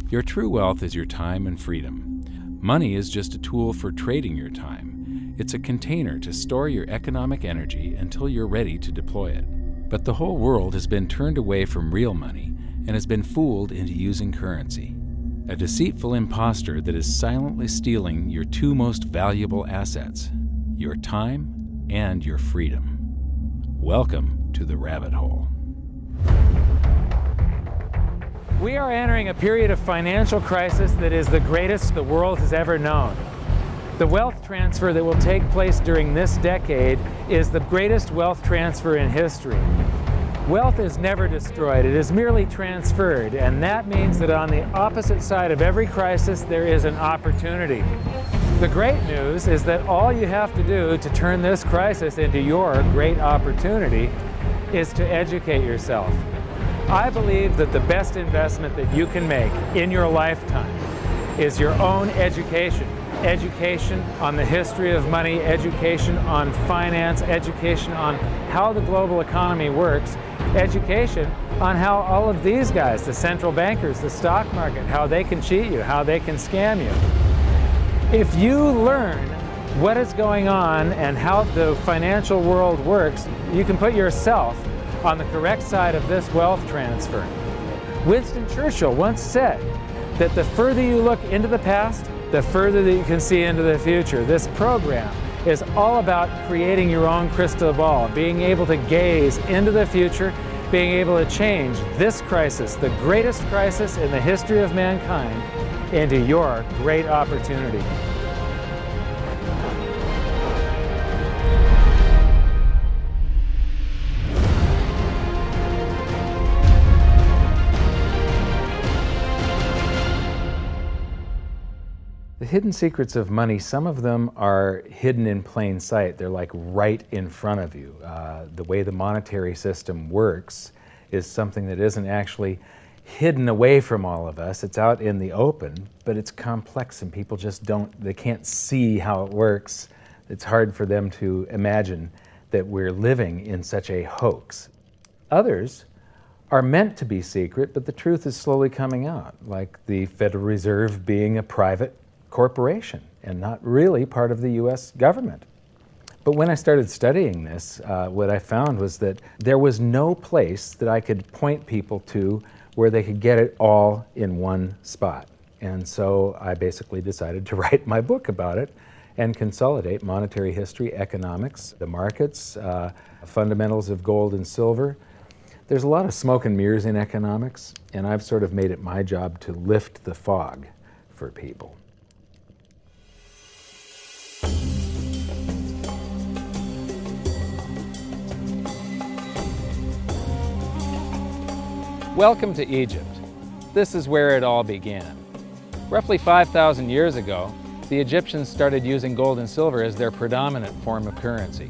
Your true wealth is your time and freedom. Money is just a tool for trading your time. It's a container to store your economic energy until you're ready to deploy it. But the whole world has been turned away from real money and has been fooled into using currency. A deceitful imposter that is silently stealing your two most valuable assets, your time and your freedom. Welcome to the rabbit hole. We are entering a period of financial crisis that is the greatest the world has ever known. The wealth transfer that will take place during this decade is the greatest wealth transfer in history. Wealth is never destroyed, it is merely transferred, and that means that on the opposite side of every crisis there is an opportunity. The great news is that all you have to do to turn this crisis into your great opportunity is to educate yourself. I believe that the best investment that you can make in your lifetime is your own education. Education on the history of money, education on finance, education on how the global economy works, education on how all of these guys, the central bankers, the stock market, how they can cheat you, how they can scam you. If you learn what is going on and how the financial world works, you can put yourself on the correct side of this wealth transfer. Winston Churchill once said that the further you look into the past, the further that you can see into the future. This program is all about creating your own crystal ball, being able to gaze into the future, being able to change this crisis, the greatest crisis in the history of mankind, into your great opportunity. The hidden secrets of money, some of them are hidden in plain sight. They're like right in front of you. The way the monetary system works is something that isn't actually hidden away from all of us. It's out in the open, but it's complex and people just they can't see how it works. It's hard for them to imagine that we're living in such a hoax. Others are meant to be secret, but the truth is slowly coming out, like the Federal Reserve being a private corporation and not really part of the US government. But when I started studying this, what I found was that there was no place that I could point people to where they could get it all in one spot. And so I basically decided to write my book about it and consolidate monetary history, economics, the markets, fundamentals of gold and silver. There's a lot of smoke and mirrors in economics, and I've sort of made it my job to lift the fog for people. Welcome to Egypt. This is where it all began. Roughly 5,000 years ago, the Egyptians started using gold and silver as their predominant form of currency.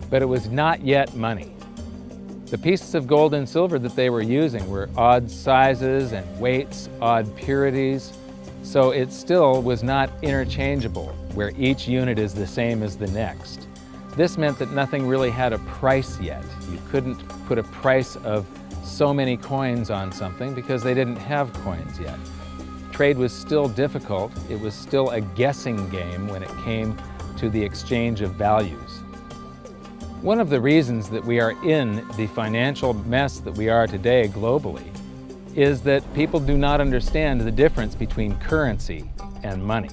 But it was not yet money. The pieces of gold and silver that they were using were odd sizes and weights, odd purities, so it still was not interchangeable, where each unit is the same as the next. This meant that nothing really had a price yet. You couldn't put a price of so many coins on something because they didn't have coins yet. Trade was still difficult. It was still a guessing game when it came to the exchange of values. One of the reasons that we are in the financial mess that we are today globally is that people do not understand the difference between currency and money.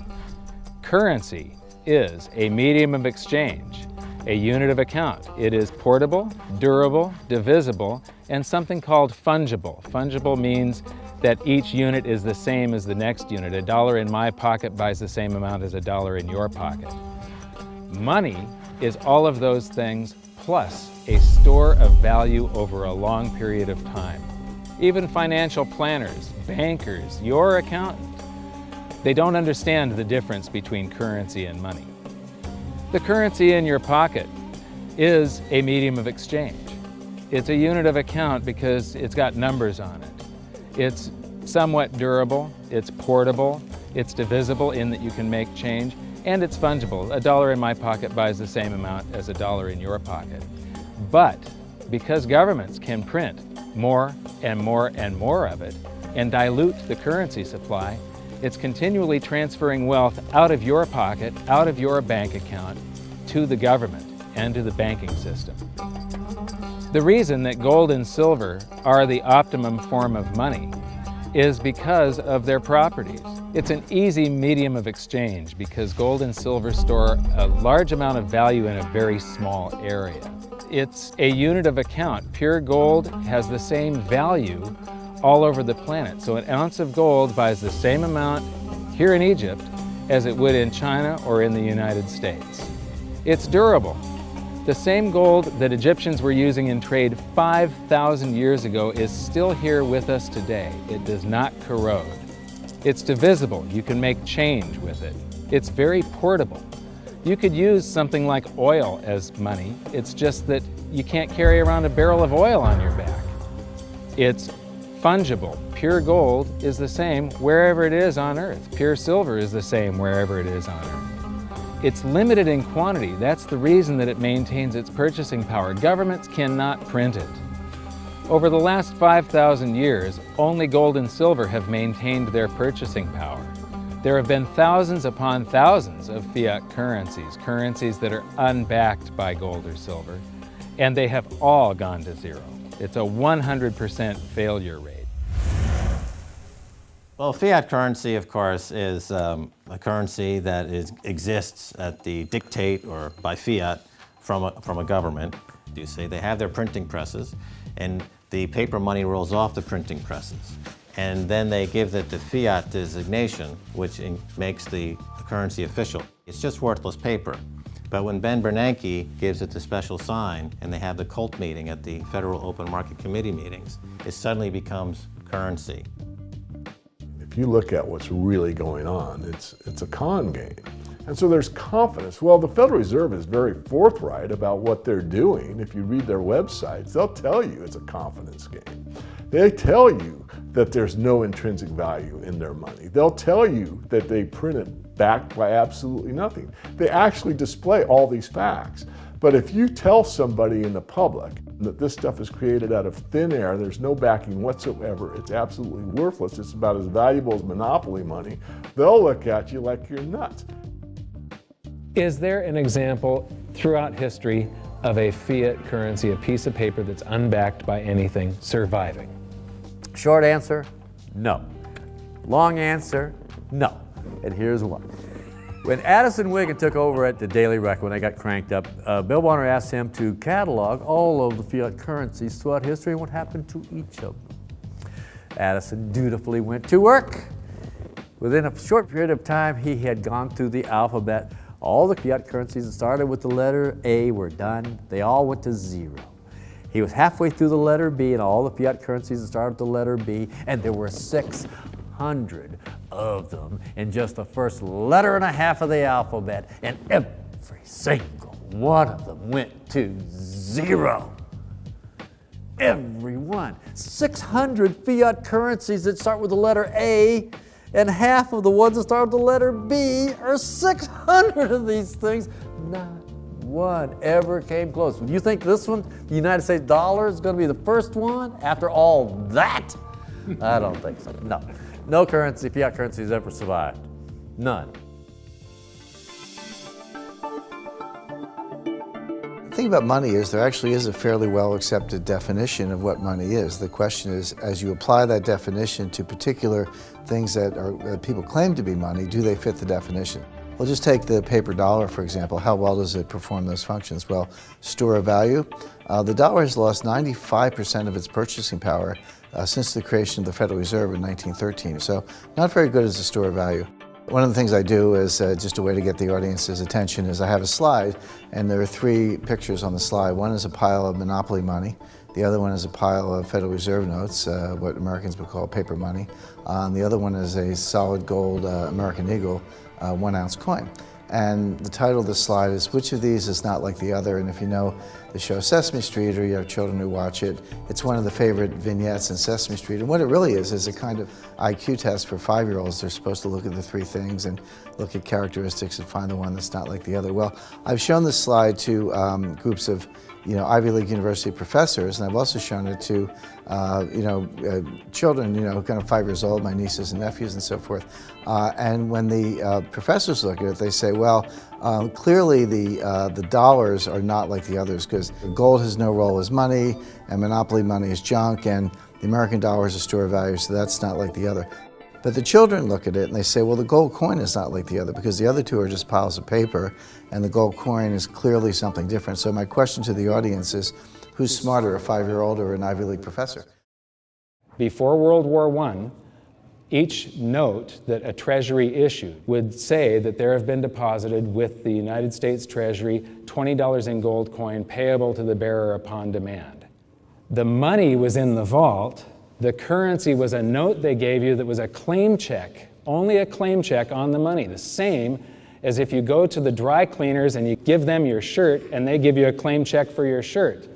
Currency is a medium of exchange, a unit of account. It is portable, durable, divisible, and something called fungible. Fungible means that each unit is the same as the next unit. $1 in my pocket buys the same amount as $1 in your pocket. Money is all of those things plus a store of value over a long period of time. Even financial planners, bankers, your accountant, they don't understand the difference between currency and money. The currency in your pocket is a medium of exchange. It's a unit of account because it's got numbers on it. It's somewhat durable, it's portable, it's divisible in that you can make change, and it's fungible. $1 in my pocket buys the same amount as $1 in your pocket. But because governments can print more and more and more of it, and dilute the currency supply, it's continually transferring wealth out of your pocket, out of your bank account, to the government and to the banking system. The reason that gold and silver are the optimum form of money is because of their properties. It's an easy medium of exchange because gold and silver store a large amount of value in a very small area. It's a unit of account. Pure gold has the same value all over the planet. So an ounce of gold buys the same amount here in Egypt as it would in China or in the United States. It's durable. The same gold that Egyptians were using in trade 5,000 years ago is still here with us today. It does not corrode. It's divisible. You can make change with it. It's very portable. You could use something like oil as money. It's just that you can't carry around a barrel of oil on your back. It's fungible. Pure gold is the same wherever it is on Earth. Pure silver is the same wherever it is on Earth. It's limited in quantity. That's the reason that it maintains its purchasing power. Governments cannot print it. Over the last 5,000 years, only gold and silver have maintained their purchasing power. There have been thousands upon thousands of fiat currencies, currencies that are unbacked by gold or silver, and they have all gone to zero. It's a 100% failure rate. Well, fiat currency, of course, is a currency that exists at the dictate or by fiat from a government. You say they have their printing presses, and the paper money rolls off the printing presses. And then they give it the fiat designation, which makes the currency official. It's just worthless paper. But when Ben Bernanke gives it the special sign and they have the cult meeting at the Federal Open Market Committee meetings, it suddenly becomes currency. If you look at what's really going on, it's a con game. And so there's confidence. Well, the Federal Reserve is very forthright about what they're doing. If you read their websites, they'll tell you it's a confidence game. They tell you that there's no intrinsic value in their money. They'll tell you that they print it backed by absolutely nothing. They actually display all these facts. But if you tell somebody in the public that this stuff is created out of thin air, there's no backing whatsoever, it's absolutely worthless, it's about as valuable as monopoly money, they'll look at you like you're nuts. Is there an example throughout history of a fiat currency, a piece of paper that's unbacked by anything, surviving? Short answer, no. Long answer, no. And here's why. When Addison Wiggin took over at the Daily Record, when they got cranked up, Bill Bonner asked him to catalog all of the fiat currencies throughout history and what happened to each of them. Addison dutifully went to work. Within a short period of time, he had gone through the alphabet. All the fiat currencies that started with the letter A were done. They all went to zero. He was halfway through the letter B and all the fiat currencies that started with the letter B, and there were 600 of them in just the first letter and a half of the alphabet, and every single one of them went to zero. Every one. 600 fiat currencies that start with the letter A, and half of the ones that start with the letter B are 600 of these things. Not one ever came close. You think this one, the United States dollar, is going to be the first one after all that? I don't think so. No. No currency, fiat currency has ever survived. None. The thing about money is there actually is a fairly well accepted definition of what money is. The question is, as you apply that definition to particular things that people claim to be money, do they fit the definition? We'll just take the paper dollar, for example. How well does it perform those functions? Well, store of value. The dollar has lost 95% of its purchasing power since the creation of the Federal Reserve in 1913. So not very good as a store of value. One of the things I do is just a way to get the audience's attention is I have a slide, and there are 3 pictures on the slide. One is a pile of monopoly money. The other one is a pile of Federal Reserve notes, what Americans would call paper money. And the other one is a solid gold American Eagle 1-ounce coin. And the title of the slide is, which of these is not like the other? And if you know the show Sesame Street, or you have children who watch it, it's one of the favorite vignettes in Sesame Street. And what it really is a kind of IQ test for 5-year-olds. They're supposed to look at the 3 things and look at characteristics and find the one that's not like the other. Well, I've shown this slide to groups of Ivy League University professors, and I've also shown it to, children, kind of 5 years old, my nieces and nephews and so forth. And when the professors look at it, they say, well, clearly the dollars are not like the others because gold has no role as money, and monopoly money is junk, and the American dollar is a store of value, so that's not like the other. But the children look at it and they say, well, the gold coin is not like the other because the other two are just piles of paper and the gold coin is clearly something different. So my question to the audience is, who's smarter, a 5-year-old or an Ivy League professor? Before World War I, each note that a Treasury issued would say that there have been deposited with the United States Treasury $20 in gold coin payable to the bearer upon demand. The money was in the vault. The currency was a note they gave you that was a claim check, only a claim check on the money, the same as if you go to the dry cleaners and you give them your shirt and they give you a claim check for your shirt.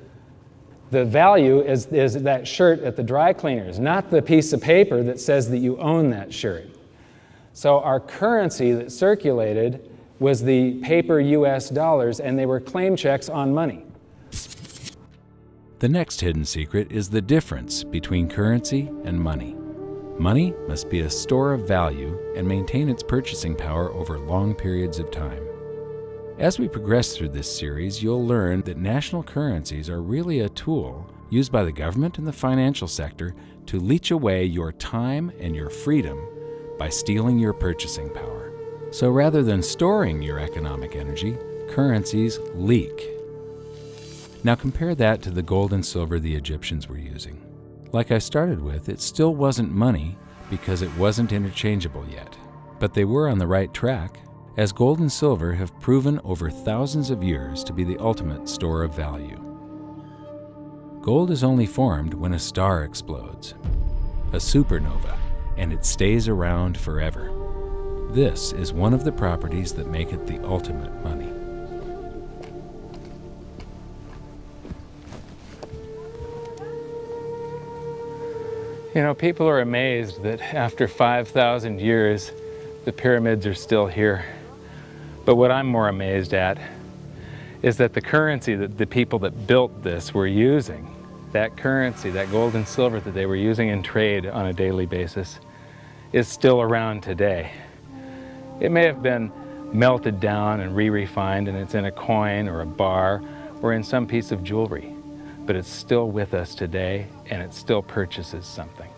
The value is that shirt at the dry cleaners, not the piece of paper that says that you own that shirt. So our currency that circulated was the paper US dollars, and they were claim checks on money. The next hidden secret is the difference between currency and money. Money must be a store of value and maintain its purchasing power over long periods of time. As we progress through this series, you'll learn that national currencies are really a tool used by the government and the financial sector to leech away your time and your freedom by stealing your purchasing power. So rather than storing your economic energy, currencies leak. Now compare that to the gold and silver the Egyptians were using. Like I started with, it still wasn't money because it wasn't interchangeable yet. But they were on the right track, as gold and silver have proven over thousands of years to be the ultimate store of value. Gold is only formed when a star explodes, a supernova, and it stays around forever. This is one of the properties that make it the ultimate money. People are amazed that after 5,000 years, the pyramids are still here. But what I'm more amazed at is that the currency that the people that built this were using, that currency, that gold and silver that they were using in trade on a daily basis, is still around today. It may have been melted down and re-refined, and it's in a coin or a bar or in some piece of jewelry, but it's still with us today, and it still purchases something.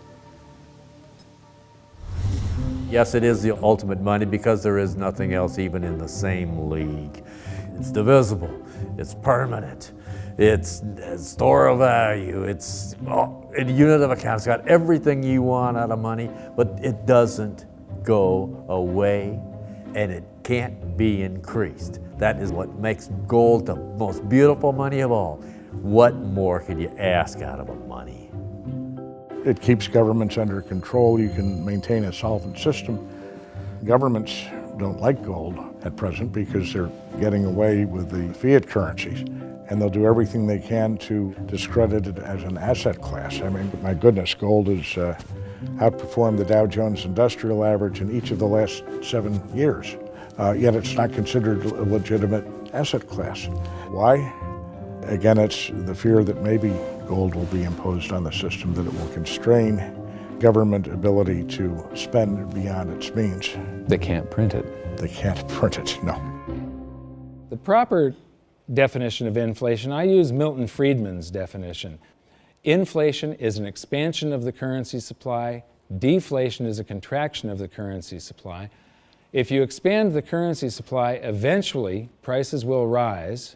Yes, it is the ultimate money because there is nothing else even in the same league. It's divisible, it's permanent, it's a store of value, it's a unit of account. It's got everything you want out of money, but it doesn't go away and it can't be increased. That is what makes gold the most beautiful money of all. What more could you ask out of a money? It keeps governments under control. You can maintain a solvent system. Governments don't like gold at present because they're getting away with the fiat currencies, and they'll do everything they can to discredit it as an asset class. I mean, my goodness, gold has outperformed the Dow Jones Industrial Average in each of the last 7 years, yet it's not considered a legitimate asset class. Why? Again, it's the fear that maybe gold will be imposed on the system, that it will constrain government ability to spend beyond its means. They can't print it. They can't print it, no. The proper definition of inflation, I use Milton Friedman's definition. Inflation is an expansion of the currency supply. Deflation is a contraction of the currency supply. If you expand the currency supply, eventually prices will rise.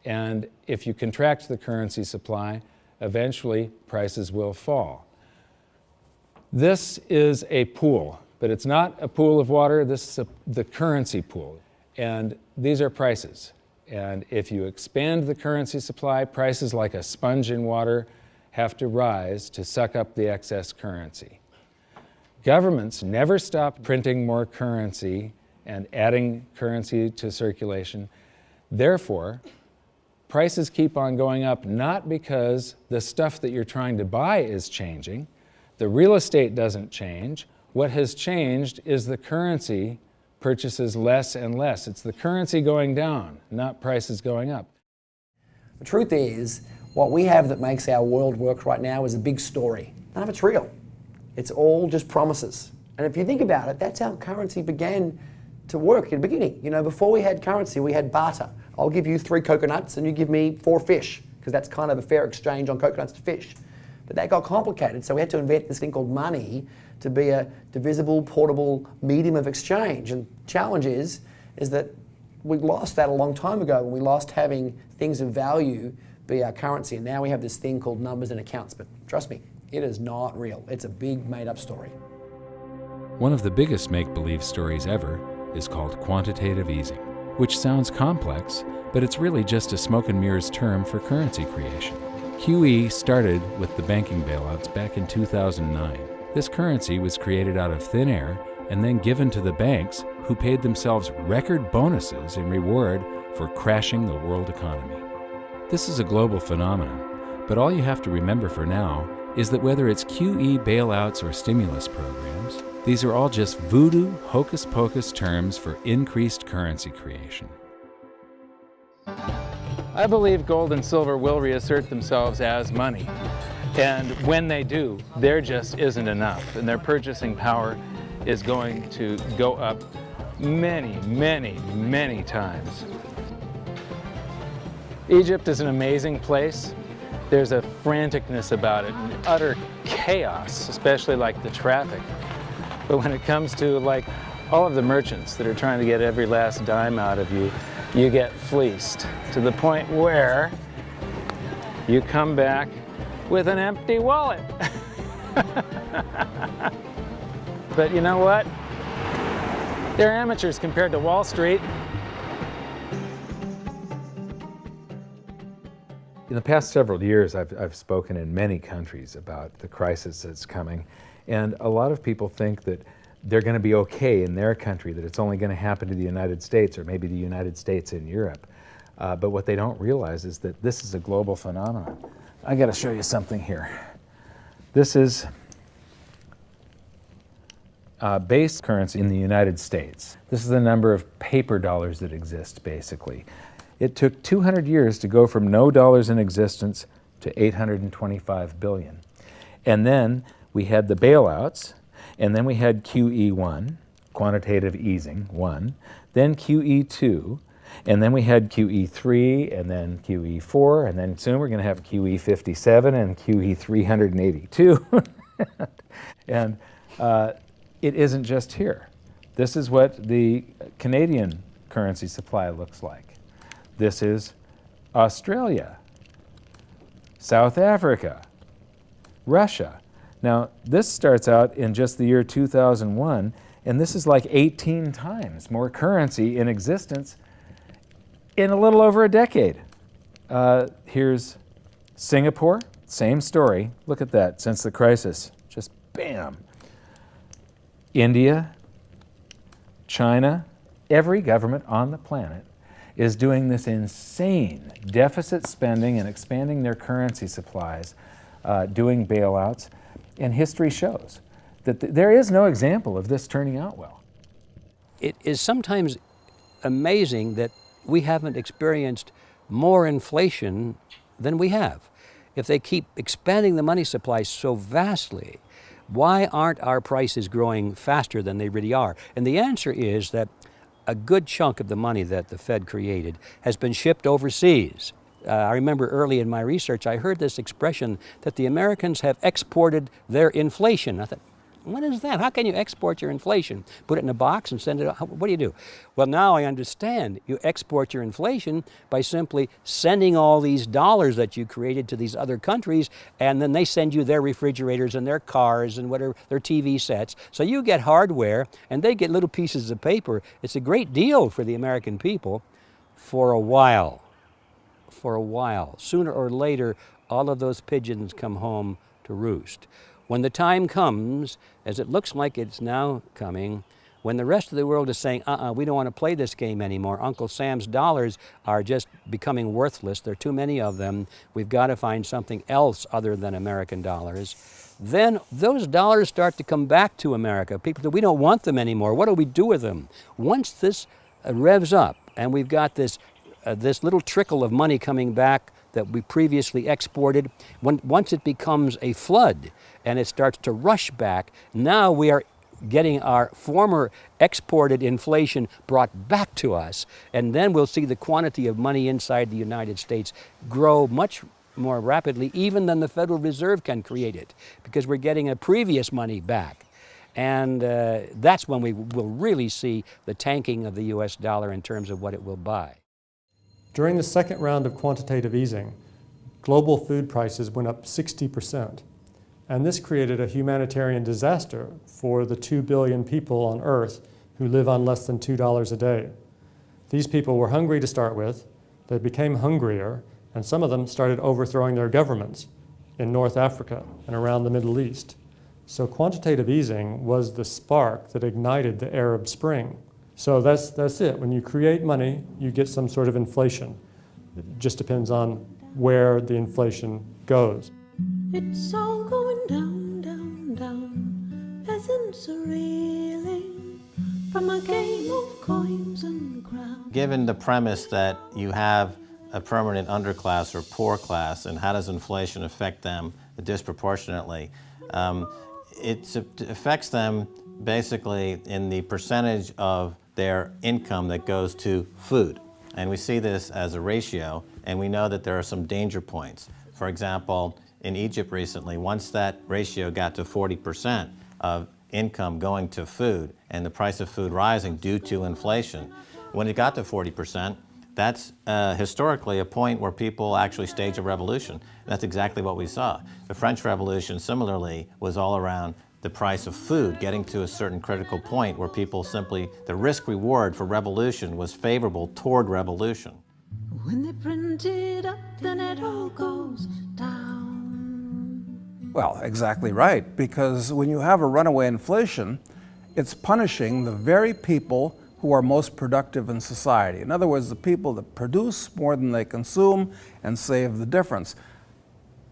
And if you contract the currency supply, eventually prices will fall. This is a pool, but it's not a pool of water. This is the currency pool. And these are prices. And if you expand the currency supply, prices like a sponge in water have to rise to suck up the excess currency. Governments never stop printing more currency and adding currency to circulation. Therefore, prices keep on going up, not because the stuff that you're trying to buy is changing. The real estate doesn't change. What has changed is the currency purchases less and less. It's the currency going down, not prices going up. The truth is, what we have that makes our world work right now is a big story. None of it's real. It's all just promises. And if you think about it, that's how currency began to work in the beginning. You know, before we had currency, we had barter. I'll give you 3 coconuts and you give me 4 fish, because that's kind of a fair exchange on coconuts to fish. But that got complicated, so we had to invent this thing called money to be a divisible, portable medium of exchange. And the challenge is that we lost that a long time ago when we lost having things of value be our currency. And now we have this thing called numbers and accounts. But trust me, it is not real. It's a big made-up story. One of the biggest make-believe stories ever is called quantitative easing, which sounds complex, but it's really just a smoke and mirrors term for currency creation. QE started with the banking bailouts back in 2009. This currency was created out of thin air and then given to the banks, who paid themselves record bonuses in reward for crashing the world economy. This is a global phenomenon, but all you have to remember for now is that whether it's QE bailouts or stimulus programs, these are all just voodoo, hocus-pocus terms for increased currency creation. I believe gold and silver will reassert themselves as money. And when they do, there just isn't enough. And their purchasing power is going to go up many, many, many times. Egypt is an amazing place. There's a franticness about it, and utter chaos, especially like the traffic. But when it comes to like all of the merchants that are trying to get every last dime out of you, you get fleeced to the point where you come back with an empty wallet. But you know what? They're amateurs compared to Wall Street. In the past several years, I've spoken in many countries about the crisis that's coming, and a lot of people think that they're going to be okay in their country, that it's only going to happen to the United States or maybe the United States in Europe. But what they don't realize is that this is a global phenomenon. I got to show you something here. This is base currency in the United States. This is the number of paper dollars that exist, basically. It took 200 years to go from no dollars in existence to 825 billion. And then we had the bailouts, and then we had QE1, quantitative easing 1, then QE2, and then we had QE3, and then QE4, and then soon we're going to have QE57 and QE382. And it isn't just here. This is what the Canadian currency supply looks like. This is Australia, South Africa, Russia. Now, this starts out in just the year 2001, and this is like 18 times more currency in existence in a little over a decade. Here's Singapore, same story. Look at that, since the crisis, just bam. India, China, every government on the planet is doing this insane deficit spending and expanding their currency supplies, doing bailouts. And history shows that there is no example of this turning out well. It is sometimes amazing that we haven't experienced more inflation than we have. If they keep expanding the money supply so vastly, why aren't our prices growing faster than they really are? And the answer is that a good chunk of the money that the Fed created has been shipped overseas. I remember early in my research, I heard this expression that the Americans have exported their inflation. I thought, what is that? How can you export your inflation? Put it in a box and send it out? What do you do? Well, now I understand. You export your inflation by simply sending all these dollars that you created to these other countries, and then they send you their refrigerators and their cars and whatever, their TV sets. So you get hardware, and they get little pieces of paper. It's a great deal for the American people for a while. For a while. Sooner or later, all of those pigeons come home to roost. When the time comes, as it looks like it's now coming, when the rest of the world is saying, we don't want to play this game anymore, Uncle Sam's dollars are just becoming worthless, there are too many of them, we've got to find something else other than American dollars, then those dollars start to come back to America. People say, we don't want them anymore, what do we do with them? Once this revs up and we've got this little trickle of money coming back that we previously exported, once it becomes a flood and it starts to rush back, now we are getting our former exported inflation brought back to us, and then we'll see the quantity of money inside the United States grow much more rapidly even than the Federal Reserve can create it, because we're getting a previous money back. And that's when we will really see the tanking of the US dollar in terms of what it will buy. During the second round of quantitative easing, global food prices went up 60%. And this created a humanitarian disaster for the 2 billion people on Earth who live on less than $2 a day. These people were hungry to start with, they became hungrier, and some of them started overthrowing their governments in North Africa and around the Middle East. So quantitative easing was the spark that ignited the Arab Spring. So that's it. When you create money, you get some sort of inflation. It just depends on where the inflation goes. It's all going down, down, down. Peasants are reeling from a game of coins and crowns. Given the premise that you have a permanent underclass or poor class, and how does inflation affect them disproportionately? It affects them basically in the percentage of their income that goes to food. And we see this as a ratio, and we know that there are some danger points. For example, in Egypt recently, once that ratio got to 40% of income going to food and the price of food rising due to inflation, when it got to 40%, that's historically a point where people actually stage a revolution. That's exactly what we saw. The French Revolution, similarly, was all around the price of food getting to a certain critical point where people simply, the risk-reward for revolution was favorable toward revolution. When they print it up, then it all goes down. Well, exactly right, because when you have a runaway inflation, it's punishing the very people who are most productive in society. In other words, the people that produce more than they consume and save the difference.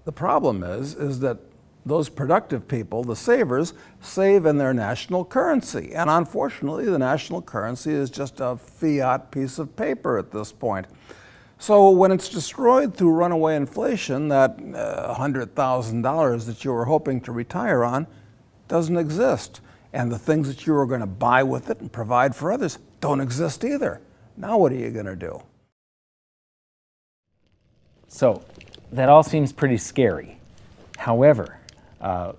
The problem is that those productive people, the savers, save in their national currency. And unfortunately, the national currency is just a fiat piece of paper at this point. So when it's destroyed through runaway inflation, that $100,000 that you were hoping to retire on doesn't exist. And the things that you were going to buy with it and provide for others don't exist either. Now what are you going to do? So that all seems pretty scary. However,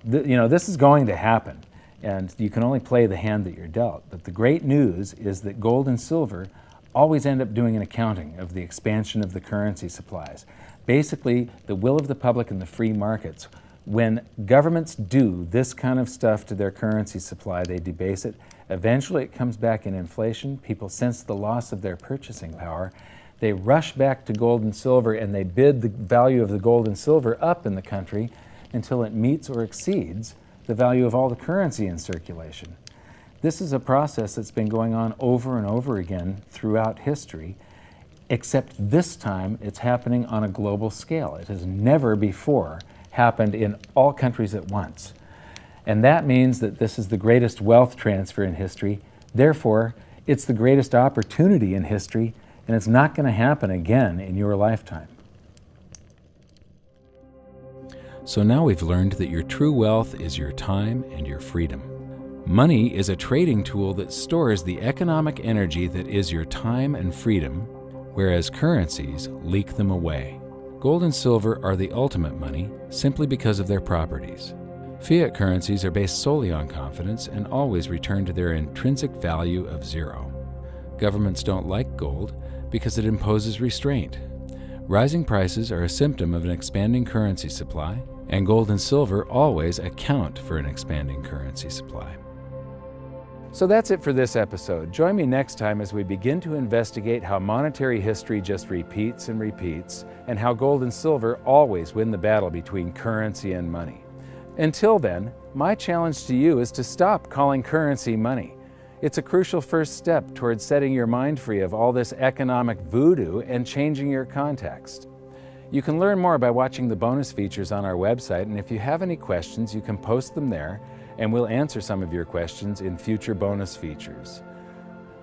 this is going to happen, and you can only play the hand that you're dealt. But the great news is that gold and silver always end up doing an accounting of the expansion of the currency supplies. Basically, the will of the public and the free markets. When governments do this kind of stuff to their currency supply, they debase it. Eventually it comes back in inflation. People sense the loss of their purchasing power. They rush back to gold and silver, and they bid the value of the gold and silver up in the country until it meets or exceeds the value of all the currency in circulation. This is a process that's been going on over and over again throughout history, except this time it's happening on a global scale. It has never before happened in all countries at once. And that means that this is the greatest wealth transfer in history. Therefore, it's the greatest opportunity in history, and it's not going to happen again in your lifetime. So now we've learned that your true wealth is your time and your freedom. Money is a trading tool that stores the economic energy that is your time and freedom, whereas currencies leak them away. Gold and silver are the ultimate money simply because of their properties. Fiat currencies are based solely on confidence and always return to their intrinsic value of zero. Governments don't like gold because it imposes restraint. Rising prices are a symptom of an expanding currency supply, and gold and silver always account for an expanding currency supply. So that's it for this episode. Join me next time as we begin to investigate how monetary history just repeats and repeats, and how gold and silver always win the battle between currency and money. Until then, my challenge to you is to stop calling currency money. It's a crucial first step towards setting your mind free of all this economic voodoo and changing your context. You can learn more by watching the bonus features on our website, and if you have any questions, you can post them there, and we'll answer some of your questions in future bonus features.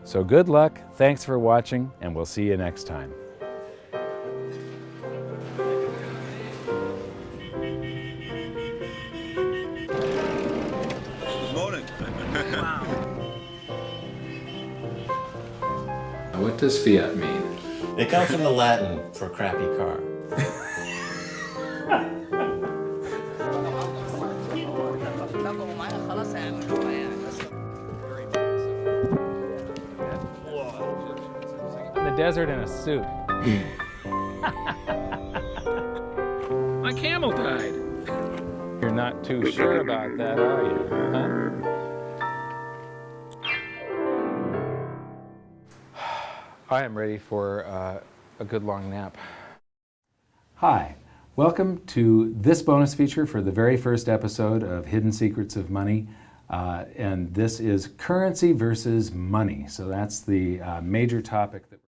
So good luck, thanks for watching, and we'll see you next time. what does fiat mean? It comes from the Latin for crappy car. In the desert in a suit. My camel died. You're not too sure about that, are you? Huh? I am ready for a good long nap. Hi, welcome to this bonus feature for the very first episode of Hidden Secrets of Money. And this is currency versus money. So that's the major topic that